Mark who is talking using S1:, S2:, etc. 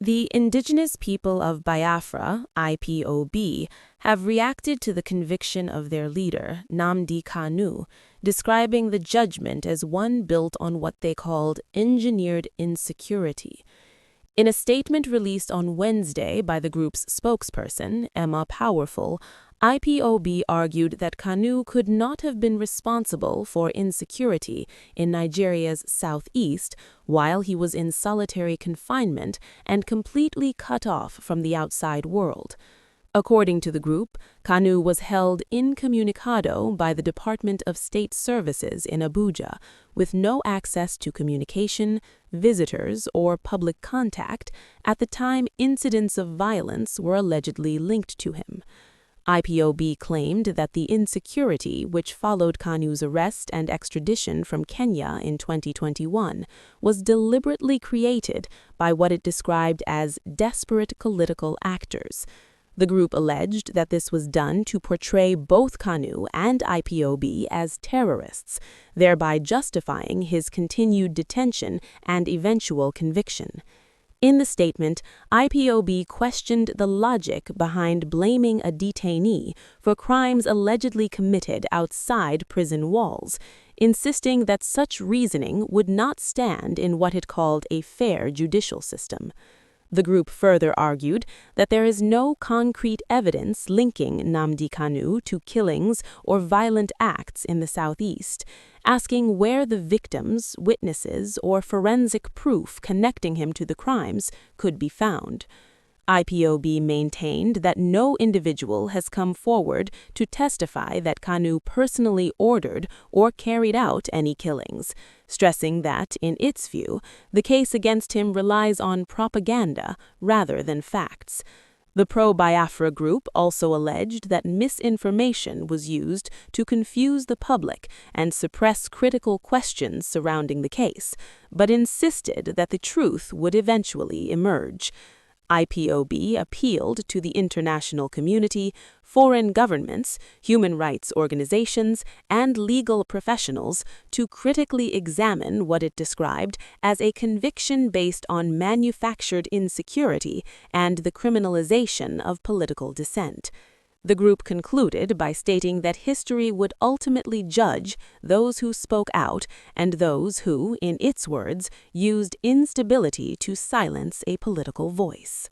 S1: The indigenous people of Biafra, IPOB, have reacted to the conviction of their leader, Nnamdi Kanu, describing the judgment as one built on what they called engineered insecurity. In a statement released on Wednesday by the group's spokesperson, Emma Powerful, IPOB argued that Kanu could not have been responsible for insecurity in Nigeria's southeast while he was in solitary confinement and completely cut off from the outside world. According to the group, Kanu was held incommunicado by the Department of State Services in Abuja, with no access to communication, visitors, or public contact at the time incidents of violence were allegedly linked to him. IPOB claimed that the insecurity which followed Kanu's arrest and extradition from Kenya in 2021 was deliberately created by what it described as desperate political actors. The group alleged that this was done to portray both Kanu and IPOB as terrorists, thereby justifying his continued detention and eventual conviction. In the statement, IPOB questioned the logic behind blaming a detainee for crimes allegedly committed outside prison walls, insisting that such reasoning would not stand in what it called a fair judicial system. The group further argued that there is no concrete evidence linking Nnamdi Kanu to killings or violent acts in the southeast, asking where the victims, witnesses, or forensic proof connecting him to the crimes could be found. IPOB maintained that no individual has come forward to testify that Kanu personally ordered or carried out any killings, stressing that, in its view, the case against him relies on propaganda rather than facts. The pro-Biafra group also alleged that misinformation was used to confuse the public and suppress critical questions surrounding the case, but insisted that the truth would eventually emerge. IPOB appealed to the international community, foreign governments, human rights organizations, and legal professionals to critically examine what it described as a conviction based on manufactured insecurity and the criminalization of political dissent. The group concluded by stating that history would ultimately judge those who spoke out and those who, in its words, used instability to silence a political voice.